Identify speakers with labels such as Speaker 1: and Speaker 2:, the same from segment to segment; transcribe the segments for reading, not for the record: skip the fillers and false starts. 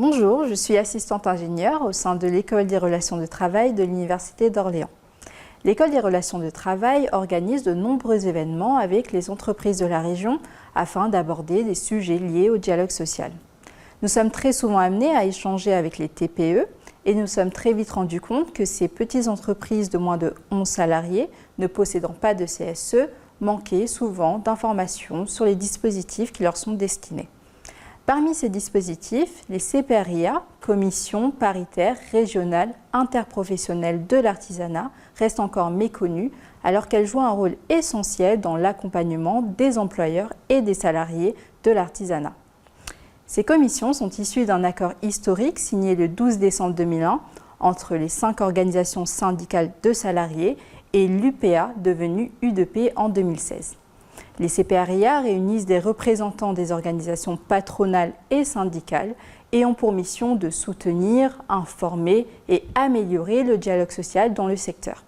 Speaker 1: Bonjour, je suis assistante ingénieure au sein de l'École des relations de travail de l'Université d'Orléans. L'École des relations de travail organise de nombreux événements avec les entreprises de la région afin d'aborder des sujets liés au dialogue social. Nous sommes très souvent amenés à échanger avec les TPE et nous sommes très vite rendus compte que ces petites entreprises de moins de 11 salariés ne possédant pas de CSE manquaient souvent d'informations sur les dispositifs qui leur sont destinés. Parmi ces dispositifs, les CPRIA, Commission paritaire régionale interprofessionnelle de l'artisanat, restent encore méconnues alors qu'elles jouent un rôle essentiel dans l'accompagnement des employeurs et des salariés de l'artisanat. Ces commissions sont issues d'un accord historique signé le 12 décembre 2001 entre les 5 organisations syndicales de salariés et l'UPA devenue UDP en 2016. Les CPRIA réunissent des représentants des organisations patronales et syndicales et ont pour mission de soutenir, informer et améliorer le dialogue social dans le secteur.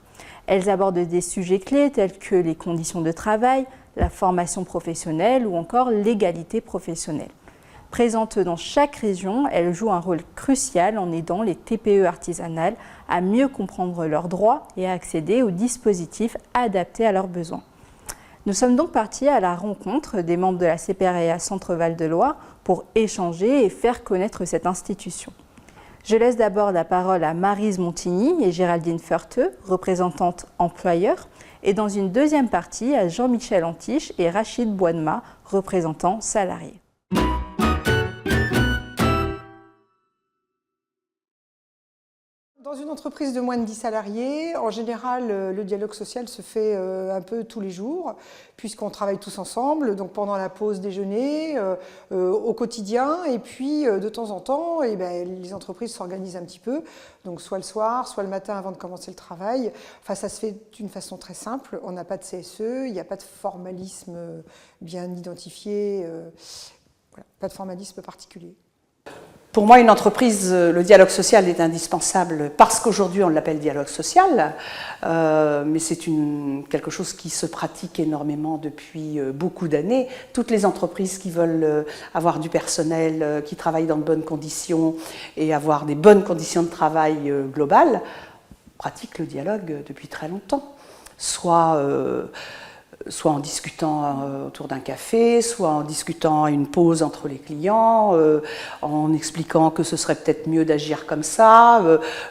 Speaker 1: Elles abordent des sujets clés tels que les conditions de travail, la formation professionnelle ou encore l'égalité professionnelle. Présentes dans chaque région, elles jouent un rôle crucial en aidant les TPE artisanales à mieux comprendre leurs droits et à accéder aux dispositifs adaptés à leurs besoins. Nous sommes donc partis à la rencontre des membres de la CPRIA Centre-Val de Loire pour échanger et faire connaître cette institution. Je laisse d'abord la parole à Maryse Montigny et Géraldine Feurteux, représentantes employeurs, et dans une deuxième partie à Jean-Michel Antiche et Rachid Boinema, représentants salariés.
Speaker 2: Dans une entreprise de moins de 10 salariés, en général, le dialogue social se fait un peu tous les jours, puisqu'on travaille tous ensemble, donc pendant la pause déjeuner, au quotidien, et puis de temps en temps, les entreprises s'organisent un petit peu, donc soit le soir, soit le matin avant de commencer le travail. Enfin, ça se fait d'une façon très simple, on n'a pas de CSE, il n'y a pas de formalisme bien identifié, voilà, pas de formalisme particulier.
Speaker 3: Pour moi, une entreprise, le dialogue social est indispensable parce qu'aujourd'hui on l'appelle dialogue social, mais c'est quelque chose qui se pratique énormément depuis beaucoup d'années. Toutes les entreprises qui veulent avoir du personnel, qui travaillent dans de bonnes conditions et avoir des bonnes conditions de travail globales, pratiquent le dialogue depuis très longtemps. Soit en discutant autour d'un café, soit en discutant à une pause entre les clients, en expliquant que ce serait peut-être mieux d'agir comme ça.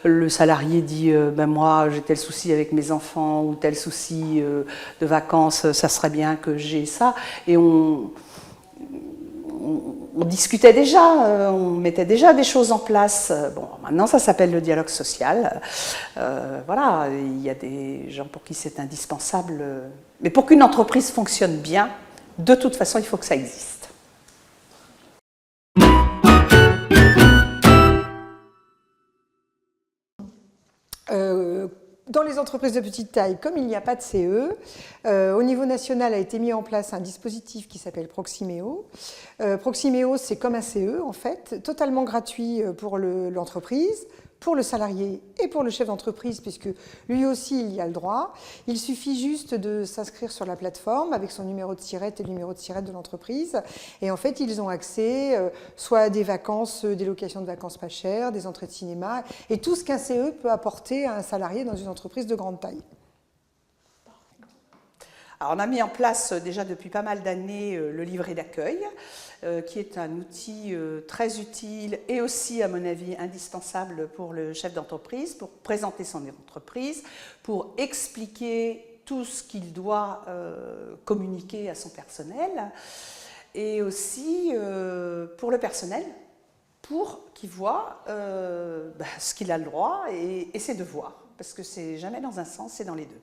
Speaker 3: Le salarié dit moi j'ai tel souci avec mes enfants ou tel souci de vacances, ça serait bien que j'ai ça. Et on discutait déjà, on mettait déjà des choses en place. Bon, maintenant ça s'appelle le dialogue social. Voilà, il y a des gens pour qui c'est indispensable. Mais pour qu'une entreprise fonctionne bien, de toute façon, il faut que ça existe.
Speaker 2: Dans les entreprises de petite taille, comme il n'y a pas de CE, au niveau national a été mis en place un dispositif qui s'appelle Proximeo. Proximeo, c'est comme un CE en fait, totalement gratuit pour l'entreprise, pour le salarié et pour le chef d'entreprise, puisque lui aussi il y a le droit. Il suffit juste de s'inscrire sur la plateforme avec son numéro de SIRET et le numéro de SIRET de l'entreprise. Et en fait, ils ont accès soit à des vacances, des locations de vacances pas chères, des entrées de cinéma, et tout ce qu'un CE peut apporter à un salarié dans une entreprise de grande taille.
Speaker 3: Alors, on a mis en place déjà depuis pas mal d'années le livret d'accueil, qui est un outil très utile et aussi, à mon avis, indispensable pour le chef d'entreprise, pour présenter son entreprise, pour expliquer tout ce qu'il doit communiquer à son personnel, et aussi pour le personnel, pour qu'il voit ce qu'il a le droit et ses devoirs, parce que c'est jamais dans un sens, c'est dans les deux.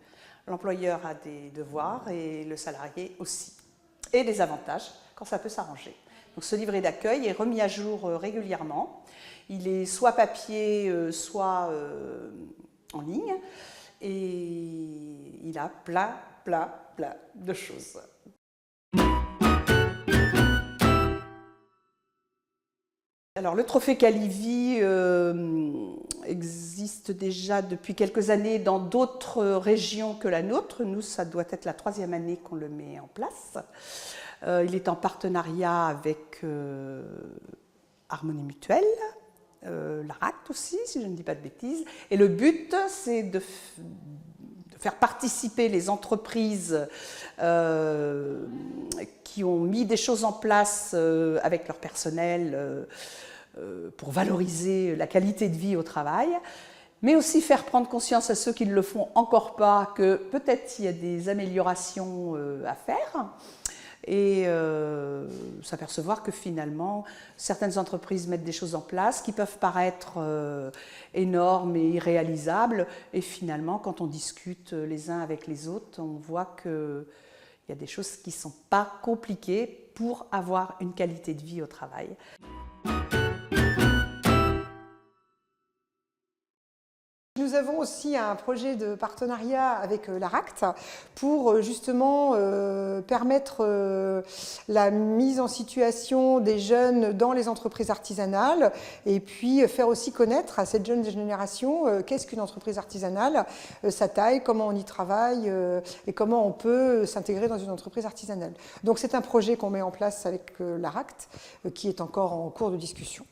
Speaker 3: L'employeur a des devoirs et le salarié aussi, et des avantages quand ça peut s'arranger. Donc ce livret d'accueil est remis à jour régulièrement. Il est soit papier, soit en ligne, et il a plein de choses. Alors le trophée Calivi existe déjà depuis quelques années dans d'autres régions que la nôtre. Nous, ça doit être la 3e année qu'on le met en place. Il est en partenariat avec Harmonie Mutuelle l'ARACT aussi, si je ne dis pas de bêtises. Et le but, c'est de faire participer les entreprises qui ont mis des choses en place avec leur personnel pour valoriser la qualité de vie au travail, mais aussi faire prendre conscience à ceux qui ne le font encore pas que peut-être il y a des améliorations à faire, et s'apercevoir que finalement certaines entreprises mettent des choses en place qui peuvent paraître énormes et irréalisables, et finalement quand on discute les uns avec les autres, on voit qu'il y a des choses qui ne sont pas compliquées pour avoir une qualité de vie au travail.
Speaker 2: Nous avons aussi un projet de partenariat avec l'ARACT pour justement permettre la mise en situation des jeunes dans les entreprises artisanales, et puis faire aussi connaître à cette jeune génération qu'est-ce qu'une entreprise artisanale, sa taille, comment on y travaille et comment on peut s'intégrer dans une entreprise artisanale. Donc c'est un projet qu'on met en place avec l'ARACT qui est encore en cours de discussion.